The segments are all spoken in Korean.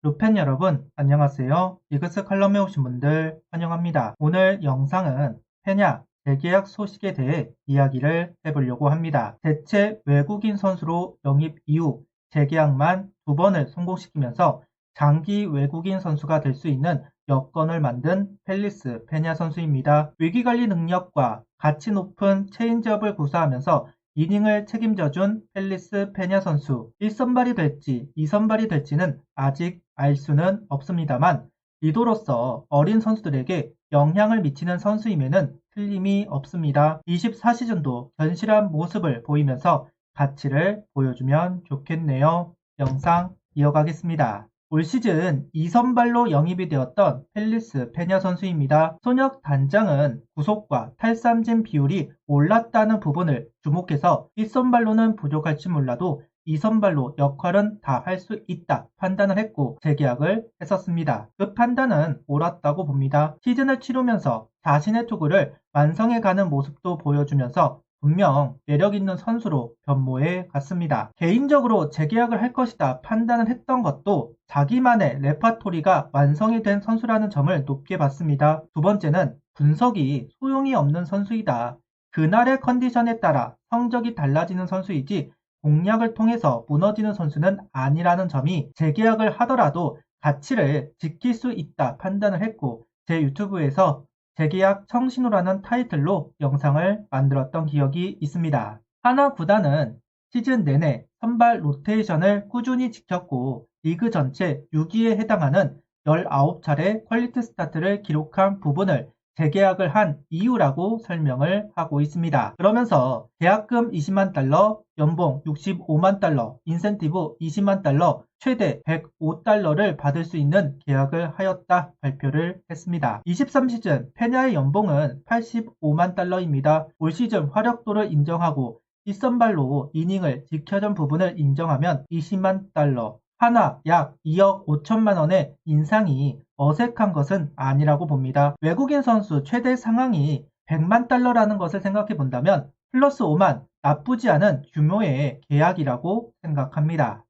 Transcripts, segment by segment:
루펜 여러분, 안녕하세요. 이그스 칼럼에 오신 분들 환영합니다. 오늘 영상은 페냐 재계약 소식에 대해 이야기를 해보려고 합니다. 대체 외국인 선수로 영입 이후 재계약만 2번을 성공시키면서 장기 외국인 선수가 될 수 있는 여건을 만든 펠리스 페냐 선수입니다. 위기관리 능력과 가치 높은 체인지업을 구사하면서 이닝을 책임져준 펠리스 페냐 선수. 1선발이 될지 2선발이 될지는 아직 알 수는 없습니다만 리더로서 어린 선수들에게 영향을 미치는 선수임에는 틀림이 없습니다. 24시즌도 견실한 모습을 보이면서 가치를 보여주면 좋겠네요. 영상 이어가겠습니다. 올 시즌 2선발로 영입이 되었던 펠리스 페냐 선수입니다. 손혁 단장은 구속과 탈삼진 비율이 올랐다는 부분을 주목해서 1선발로는 부족할지 몰라도 2선발로 역할은 다 할 수 있다 판단을 했고 재계약을 했었습니다. 그 판단은 옳았다고 봅니다. 시즌을 치르면서 자신의 투구를 완성해가는 모습도 보여주면서 분명 매력있는 선수로 변모해 갔습니다. 개인적으로 재계약을 할 것이다 판단을 했던 것도 자기만의 레파토리가 완성이 된 선수라는 점을 높게 봤습니다. 두 번째는 분석이 소용이 없는 선수이다. 그날의 컨디션에 따라 성적이 달라지는 선수이지 공략을 통해서 무너지는 선수는 아니라는 점이 재계약을 하더라도 가치를 지킬 수 있다 판단을 했고 제 유튜브에서 재계약 청신호라는 타이틀로 영상을 만들었던 기억이 있습니다. 하나 구단은 시즌 내내 선발 로테이션을 꾸준히 지켰고 리그 전체 6위에 해당하는 19차례 퀄리티 스타트를 기록한 부분을 재계약을 한 이유라고 설명을 하고 있습니다. 그러면서 계약금 20만 달러, 연봉 65만 달러, 인센티브 20만 달러, 최대 105달러를 받을 수 있는 계약을 하였다 발표를 했습니다. 23시즌 페냐의 연봉은 85만 달러입니다. 올 시즌 화력도를 인정하고 1선발로 이닝을 지켜준 부분을 인정하면 20만 달러, 하나 약 2억 5천만 원의 인상이 어색한 것은 아니라고 봅니다. 외국인 선수 최대 상황이 100만 달러라는 것을 생각해 본다면 플러스 5만 나쁘지 않은 규모의 계약이라고 생각합니다.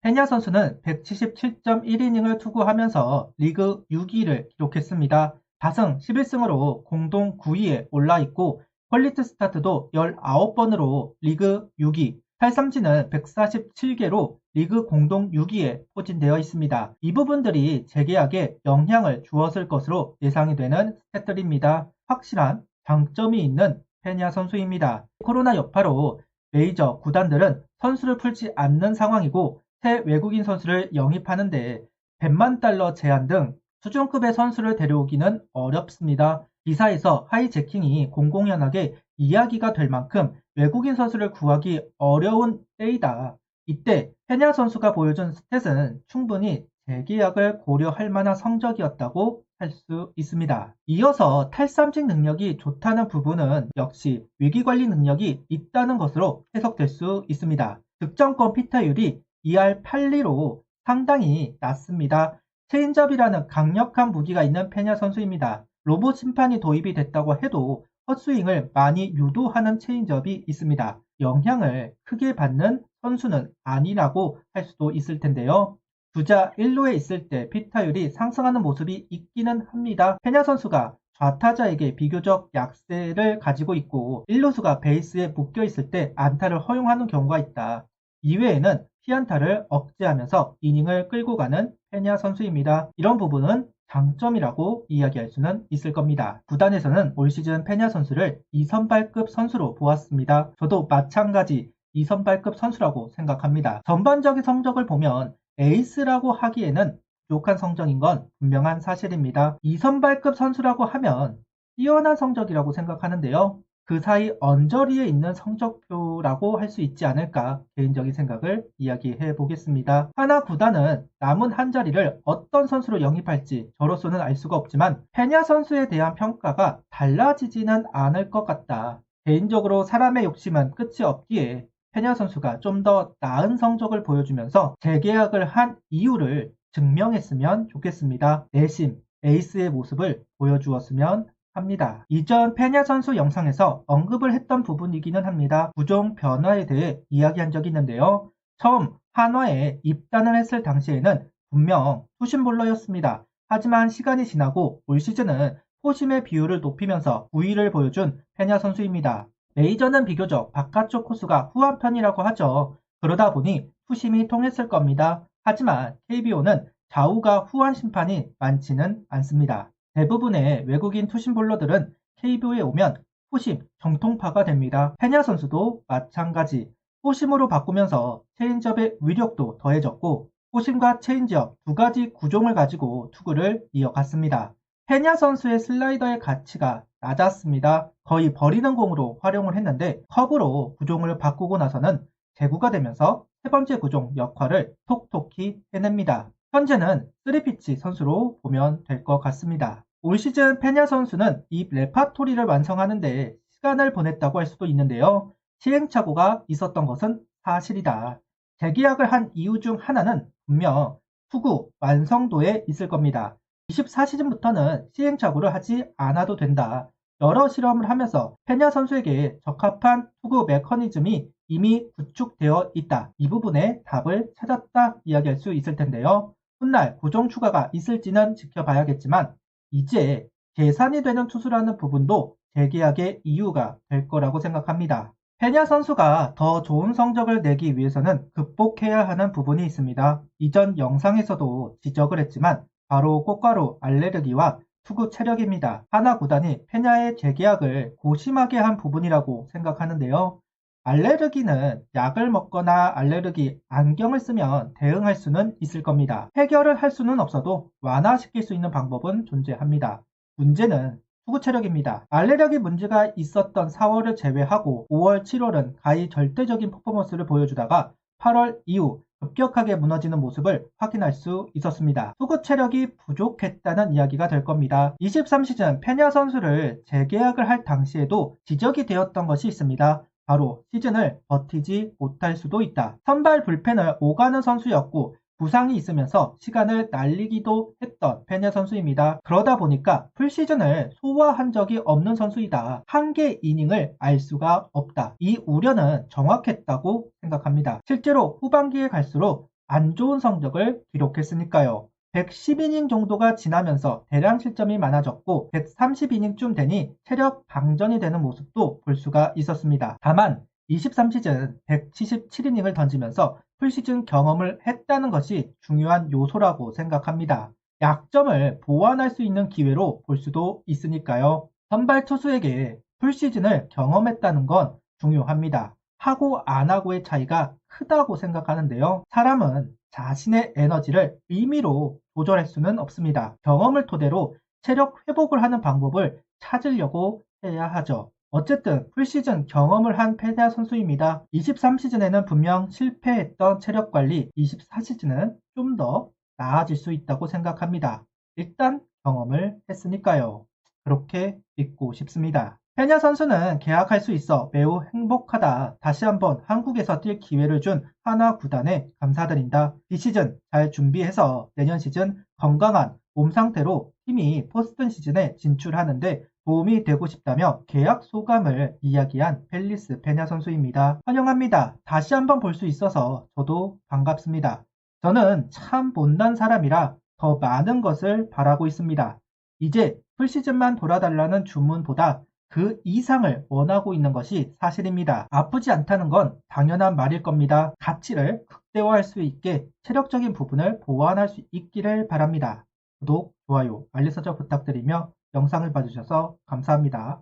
페냐 선수는 177.1이닝을 투구하면서 리그 6위를 기록했습니다. 다승 11승으로 공동 9위에 올라있고 퀄리티 스타트도 19번으로 리그 6위, 탈삼진은 147개로 리그 공동 6위에 포진되어 있습니다. 이 부분들이 재계약에 영향을 주었을 것으로 예상이 되는 스탯들입니다. 확실한 장점이 있는 페냐 선수입니다. 코로나 여파로 메이저 구단들은 선수를 풀지 않는 상황이고 새 외국인 선수를 영입하는데 100만 달러 제한 등 수준급의 선수를 데려오기는 어렵습니다. 기사에서 하이제킹이 공공연하게 이야기가 될 만큼 외국인 선수를 구하기 어려운 때이다. 이때 페냐 선수가 보여준 스탯은 충분히 재계약을 고려할 만한 성적이었다고 할 수 있습니다. 이어서 탈삼진 능력이 좋다는 부분은 역시 위기관리 능력이 있다는 것으로 해석될 수 있습니다. 득점권 피타율이 2할 8리로 상당히 낮습니다. 체인지업이라는 강력한 무기가 있는 페냐 선수입니다. 로봇 심판이 도입이 됐다고 해도 헛스윙을 많이 유도하는 체인지업이 있습니다. 영향을 크게 받는 선수는 아니라고 할 수도 있을 텐데요. 주자 1루에 있을 때 피타율이 상승하는 모습이 있기는 합니다. 페냐 선수가 좌타자에게 비교적 약세를 가지고 있고 1루수가 베이스에 묶여 있을 때 안타를 허용하는 경우가 있다. 이외에는 피안타를 억제하면서 이닝을 끌고 가는 페냐 선수입니다. 이런 부분은 장점이라고 이야기할 수는 있을 겁니다. 구단에서는 올 시즌 페냐 선수를 2선발급 선수로 보았습니다. 저도 마찬가지 2선발급 선수라고 생각합니다. 전반적인 성적을 보면 에이스라고 하기에는 부족한 성적인 건 분명한 사실입니다. 2선발급 선수라고 하면 뛰어난 성적이라고 생각하는데요. 그 사이 언저리에 있는 성적표라고 할 수 있지 않을까 개인적인 생각을 이야기해 보겠습니다. 하나 구단은 남은 한 자리를 어떤 선수로 영입할지 저로서는 알 수가 없지만 페냐 선수에 대한 평가가 달라지지는 않을 것 같다. 개인적으로 사람의 욕심은 끝이 없기에 페냐 선수가 좀 더 나은 성적을 보여주면서 재계약을 한 이유를 증명했으면 좋겠습니다. 내심 에이스의 모습을 보여주었으면 합니다. 이전 페냐 선수 영상에서 언급을 했던 부분이기는 합니다. 구종 변화에 대해 이야기한 적이 있는데요. 처음 한화에 입단을 했을 당시에는 분명 투심볼러였습니다. 하지만 시간이 지나고 올 시즌은 포심의 비율을 높이면서 우위를 보여준 페냐 선수입니다. 메이저는 비교적 바깥쪽 코스가 후한 편이라고 하죠. 그러다 보니 투심이 통했을 겁니다. 하지만 KBO는 좌우가 후한 심판이 많지는 않습니다. 대부분의 외국인 투심볼러들은 KBO에 오면 포심 정통파가 됩니다. 페냐 선수도 마찬가지. 포심으로 바꾸면서 체인지업의 위력도 더해졌고 포심과 체인지업 두 가지 구종을 가지고 투구를 이어갔습니다. 페냐 선수의 슬라이더의 가치가 낮았습니다. 거의 버리는 공으로 활용을 했는데 커브로 구종을 바꾸고 나서는 제구가 되면서 세 번째 구종 역할을 톡톡히 해냅니다. 현재는 3피치 선수로 보면 될 것 같습니다. 올 시즌 페냐 선수는 이 레파토리를 완성하는 데 시간을 보냈다고 할 수도 있는데요. 시행착오가 있었던 것은 사실이다. 재계약을 한 이유 중 하나는 분명 투구 완성도에 있을 겁니다. 24시즌부터는 시행착오를 하지 않아도 된다. 여러 실험을 하면서 페냐 선수에게 적합한 투구 메커니즘이 이미 구축되어 있다. 이 부분에 답을 찾았다 이야기할 수 있을 텐데요. 훗날 고정 추가가 있을지는 지켜봐야겠지만 이제 계산이 되는 투수라는 부분도 재계약의 이유가 될 거라고 생각합니다. 페냐 선수가 더 좋은 성적을 내기 위해서는 극복해야 하는 부분이 있습니다. 이전 영상에서도 지적을 했지만 바로 꽃가루 알레르기와 투구 체력입니다. 하나 구단이 페냐의 재계약을 고심하게 한 부분이라고 생각하는데요. 알레르기는 약을 먹거나 알레르기 안경을 쓰면 대응할 수는 있을 겁니다. 해결을 할 수는 없어도 완화시킬 수 있는 방법은 존재합니다. 문제는 투구 체력입니다. 알레르기 문제가 있었던 4월을 제외하고 5월, 7월은 가히 절대적인 퍼포먼스를 보여주다가 8월 이후 급격하게 무너지는 모습을 확인할 수 있었습니다. 투구 체력이 부족했다는 이야기가 될 겁니다. 23시즌 페냐 선수를 재계약을 할 당시에도 지적이 되었던 것이 있습니다. 바로 시즌을 버티지 못할 수도 있다. 선발 불펜을 오가는 선수였고 부상이 있으면서 시간을 날리기도 했던 페냐 선수입니다. 그러다 보니까 풀시즌을 소화한 적이 없는 선수이다. 한 개 이닝을 알 수가 없다. 이 우려는 정확했다고 생각합니다. 실제로 후반기에 갈수록 안 좋은 성적을 기록했으니까요. 110이닝 정도가 지나면서 대량 실점이 많아졌고 130이닝쯤 되니 체력 방전이 되는 모습도 볼 수가 있었습니다. 다만 23시즌 177이닝을 던지면서 풀시즌 경험을 했다는 것이 중요한 요소라고 생각합니다. 약점을 보완할 수 있는 기회로 볼 수도 있으니까요. 선발 투수에게 풀시즌을 경험했다는 건 중요합니다. 하고 안 하고의 차이가 크다고 생각하는데요. 사람은 자신의 에너지를 임의로 조절할 수는 없습니다. 경험을 토대로 체력 회복을 하는 방법을 찾으려고 해야 하죠. 어쨌든 풀시즌 경험을 한 페냐 선수입니다. 23시즌에는 분명 실패했던 체력 관리, 24시즌은 좀 더 나아질 수 있다고 생각합니다. 일단 경험을 했으니까요. 그렇게 믿고 싶습니다. 페냐 선수는 계약할 수 있어 매우 행복하다. 다시 한번 한국에서 뛸 기회를 준 하나 구단에 감사드린다. 이 시즌 잘 준비해서 내년 시즌 건강한 몸 상태로 팀이 포스트 시즌에 진출하는데 도움이 되고 싶다며 계약 소감을 이야기한 펠리스 페냐 선수입니다. 환영합니다. 다시 한번 볼 수 있어서 저도 반갑습니다. 저는 참 못난 사람이라 더 많은 것을 바라고 있습니다. 이제 풀시즌만 돌아달라는 주문보다 그 이상을 원하고 있는 것이 사실입니다. 아프지 않다는 건 당연한 말일 겁니다. 가치를 극대화할 수 있게 체력적인 부분을 보완할 수 있기를 바랍니다. 구독, 좋아요, 알림 설정 부탁드리며 영상을 봐주셔서 감사합니다.